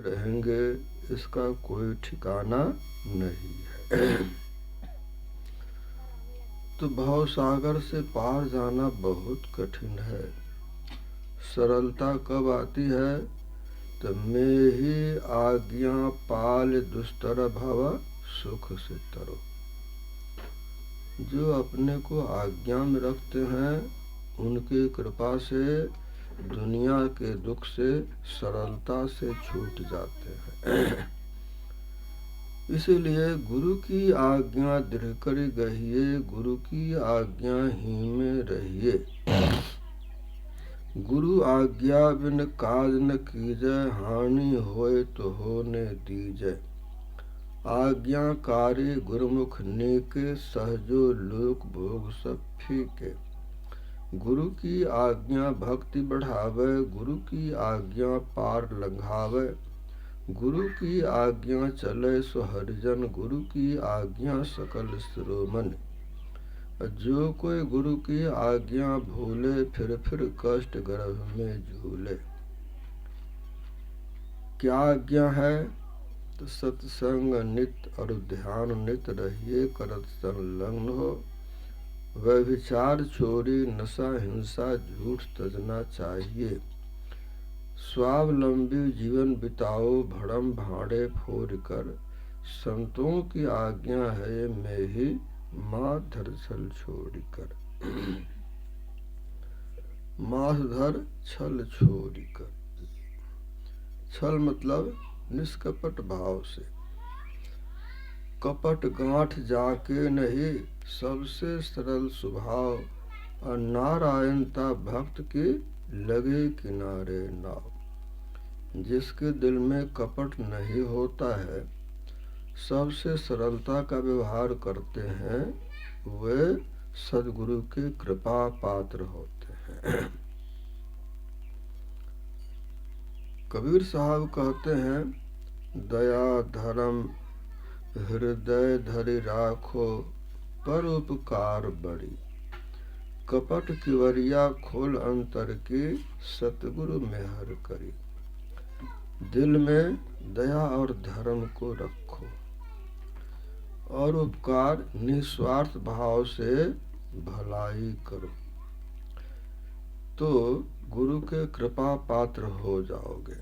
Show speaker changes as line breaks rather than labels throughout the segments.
रहेंगे इसका कोई ठिकाना नहीं है। तो भव सागर से पार जाना बहुत कठिन है। सरलता कब आती है? तो मैं ही आज्ञा पाल दुस्तर भव सुख से तरो। जो अपने को आज्ञा में रखते हैं उनकी कृपा से दुनिया के दुख से सरलता से छूट जाते हैं। इसीलिए गुरु की आज्ञा दृढ़ कर गहिए, गुरु की आज्ञा ही में रहिए। गुरु आज्ञा बिन काज न कीजय, हानि होए तो होने दीजय। आज्ञाकारी गुरुमुख नेके, सहजो लोक भोग सब फीके। गुरु की आज्ञा भक्ति बढ़ावे, गुरु की आज्ञा पार लंघावे। गुरु की आज्ञा चले सो हरिजन, गुरु की आज्ञा सकल शिरोमणि। जो कोई गुरु की आज्ञा भूले, फिर कष्ट गर्भ में झूले। क्या आज्ञा है? तो सत्संग नित और ध्यान नित रहिए, करत संलग्न हो। व्यभिचार चोरी नशा हिंसा झूठ तजना चाहिए। स्वावलंबी जीवन बिताओ, भड़म भाड़े फोड़ कर। संतों की आज्ञा है मैं ही माँ धर छल छोड़ कर। मास धर छल छोड़ कर। छल मतलब निष्कपट भाव से। कपट गांठ जाके नहीं, सबसे सरल स्वभाव। नारायणता भक्त की लगे किनारे नाव। जिसके दिल में कपट नहीं होता है, सबसे सरलता का व्यवहार करते हैं, वे सद्गुरु के कृपा पात्र होते हैं। कबीर साहब कहते हैं, दया धर्म हृदय धरि राखो, परोपकार बड़ी। कपट किवरिया खोल अंतर की, सतगुरु मेहर करी। दिल में दया और धर्म को रखो और उपकार निस्वार्थ भाव से भलाई करो, तो गुरु के कृपा पात्र हो जाओगे।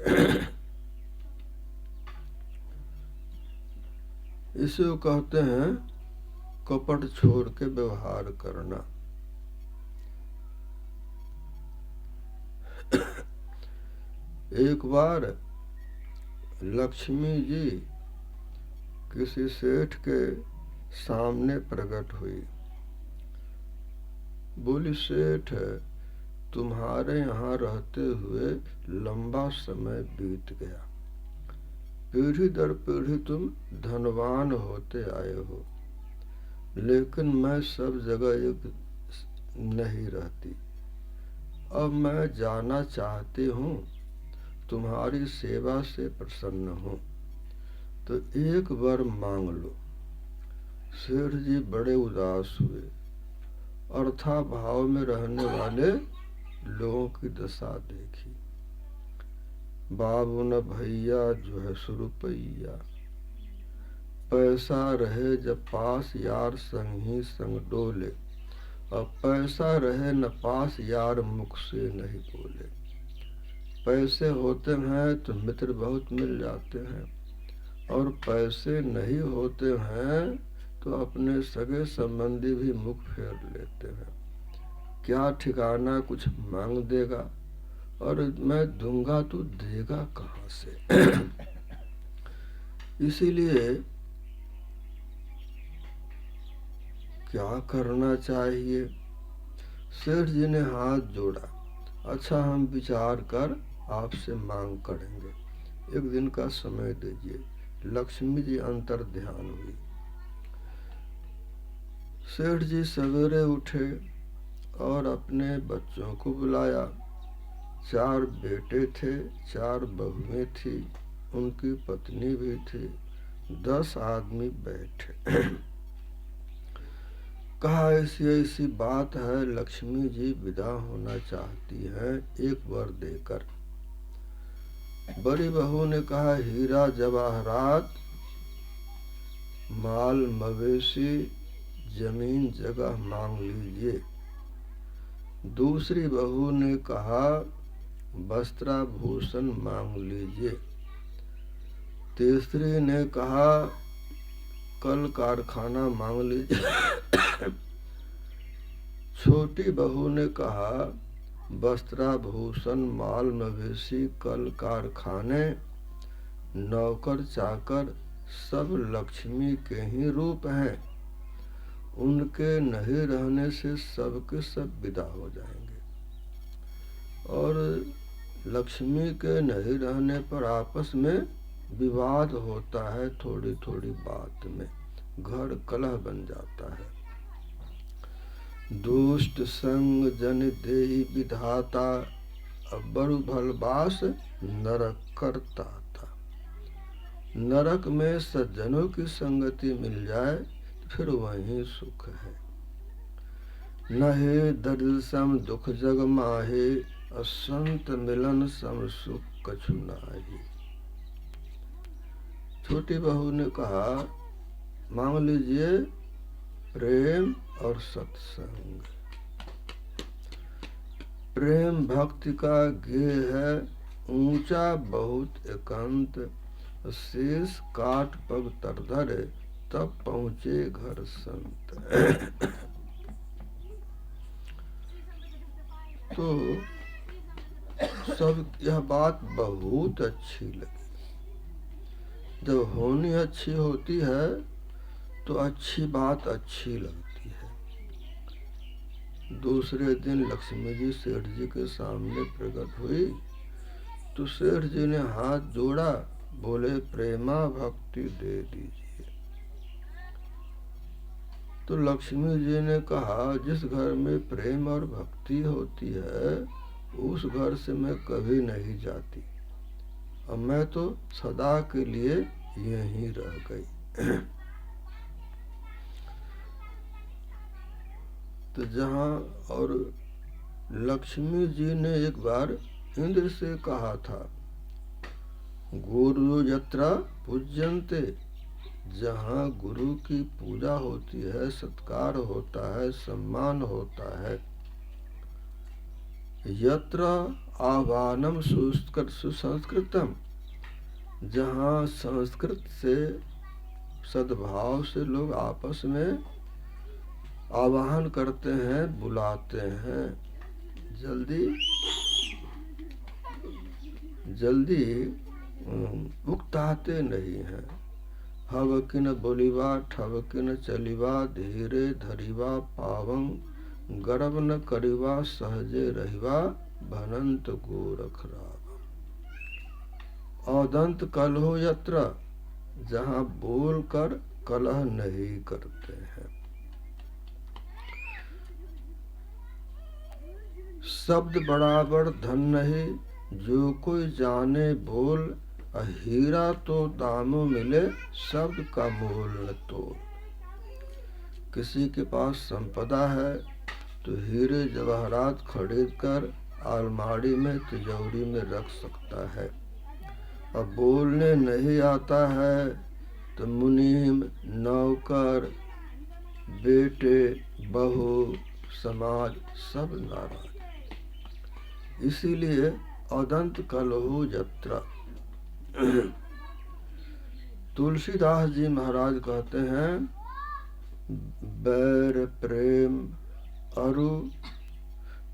इसे कहते हैं कपट छोड़ के व्यवहार करना। एक बार लक्ष्मी जी किसी सेठ के सामने प्रकट हुई। बोली, सेठ तुम्हारे यहाँ रहते हुए लंबा समय बीत गया। पीढ़ी दर पीढ़ी तुम धनवान होते आए हो, लेकिन मैं सब जगह एक नहीं रहती। अब मैं जाना चाहती हूँ, तुम्हारी सेवा से प्रसन्न हूँ, तो एक वर मांग लो। सेठ जी बड़े उदास हुए। अर्था भाव में रहने वाले लोगों की दशा देखी। बाबू न भैया जो है सुरुपैया, पैसा रहे जब पास यार संग ही संग डोले। अब पैसा रहे न पास यार मुख से नहीं बोले। पैसे होते हैं तो मित्र बहुत मिल जाते हैं, और पैसे नहीं होते हैं तो अपने सगे संबंधी भी मुख फेर लेते हैं। क्या ठिकाना, कुछ मांग देगा और मैं दूंगा तो देगा कहाँ से। इसीलिए क्या करना चाहिए? सेठ जी ने हाथ जोड़ा। अच्छा, हम विचार कर आपसे मांग करेंगे, एक दिन का समय दीजिए। लक्ष्मी जी अंतर ध्यान हुई। सेठ जी सवेरे उठे और अपने बच्चों को बुलाया। 4 बेटे थे, 4 बहुएं थी, उनकी पत्नी भी थी। 10 आदमी बैठे। कहा, ऐसी ऐसी बात है, लक्ष्मी जी विदा होना चाहती हैं, एक वर देकर। बड़ी बहू ने कहा, हीरा जवाहरात, माल मवेशी, जमीन जगह मांग लीजिए। दूसरी बहू ने कहा, वस्त्राभूषण मांग लीजिए। तीसरी ने कहा, कल कारखाना मांग लीजिए। छोटी बहू ने कहा, वस्त्राभूषण, माल मवेशी, कल कारखाने, नौकर चाकर सब लक्ष्मी के ही रूप हैं। उनके नहीं रहने से सबके सब विदा हो जाएंगे। और लक्ष्मी के नहीं रहने पर आपस में विवाद होता है, थोड़ी थोड़ी बात में घर कलह बन जाता है। दुष्ट संग जन देहि विधाता, बरु भलबास नरक करता था। नरक में सज्जनों की संगति मिल जाए फिर वहीं सुख है। नहे दर्द सम दुख जग माहे, असंत मिलन सम सुख कछु नाहि। छोटी बहू ने कहा, मांग लीजिए प्रेम और सत्संग। प्रेम भक्ति का गेय है, ऊंचा बहुत एकांत, शेष काट पग तर धरे, तब पहुंचे घर संत। तो सब यह बात बहुत अच्छी लगी। जब होनी अच्छी होती है तो अच्छी बात अच्छी लगती है। दूसरे दिन लक्ष्मी जी सेठ जी के सामने प्रकट हुई तो सेठ जी ने हाथ जोड़ा, बोले प्रेमा भक्ति दे दीजिए। तो लक्ष्मी जी ने कहा, जिस घर में प्रेम और भक्ति होती है उस घर से मैं कभी नहीं जाती, और मैं तो सदा के लिए यहीं रह गई। तो जहाँ और लक्ष्मी जी ने एक बार इंद्र से कहा था, गुरु यत्र पूज्यन्ते, जहाँ गुरु की पूजा होती है, सत्कार होता है, सम्मान होता है, यत्र आह्वानम सुसंस्कृतम, जहाँ संस्कृत से सद्भाव से लोग आपस में आवाहन करते हैं, बुलाते हैं, जल्दी उकताते नहीं हैं। हवकिन बोलिवा ठवकिन चलिवा, धीरे धरिवा पावं, गर्व न करिवा सहजे रहिवा, भनंत गोरख राव। औदंत कलहो यत्र, जहाँ बोल कर कलह नहीं करते हैं। शब्द बराबर धन नहीं, जो कोई जाने बोल, हीरा तो दामों मिले, शब्द का मोल न तोल। किसी के पास संपदा है तो हीरे जवाहरात खरीद कर अलमारी में तिजोरी में रख सकता है, और बोलने नहीं आता है तो मुनीम, नौकर, बेटे, बहू, समाज सब नाराज। इसीलिए अदंत कलहो यत्र। तुलसीदास जी महाराज कहते हैं, बैर प्रेम अरु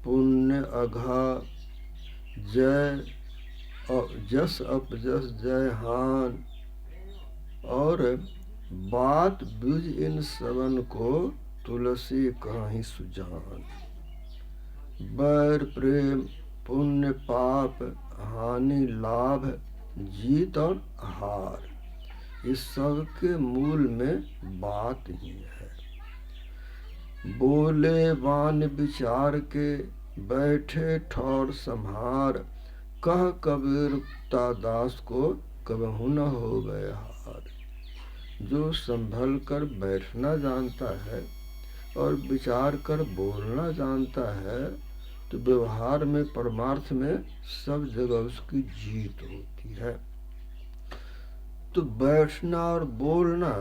पुण्य अघा, जय जस अपजस जय हान, और बात बीज इन सबन को, तुलसी कहीं सुजान। बैर प्रेम, पुण्य पाप, हानि लाभ, जीत और हार, इस सब के मूल में बात ही है। बोले वान विचार के, बैठे ठौर संहार, कह कबीर दास को, कबहु न हो गए हार। जो संभल कर बैठना जानता है और विचार कर बोलना जानता है तो व्यवहार में, परमार्थ में सब जगह उसकी जीत होती है। तो बैठना और बोलना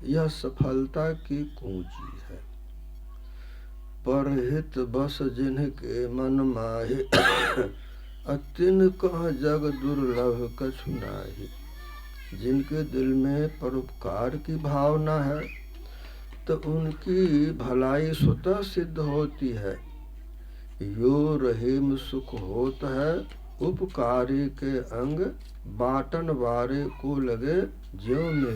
यह सफलता की कुंजी है। परहित बस जिनके मन माहे, अतिन कह जग दुर्लभ कछु नाहि। जिनके दिल में परोपकार की भावना है तो उनकी भलाई स्वतः सिद्ध होती है। यो रहीम सुख होत है, उपकारी के अंग बाटन वारे को लगे ज्यों में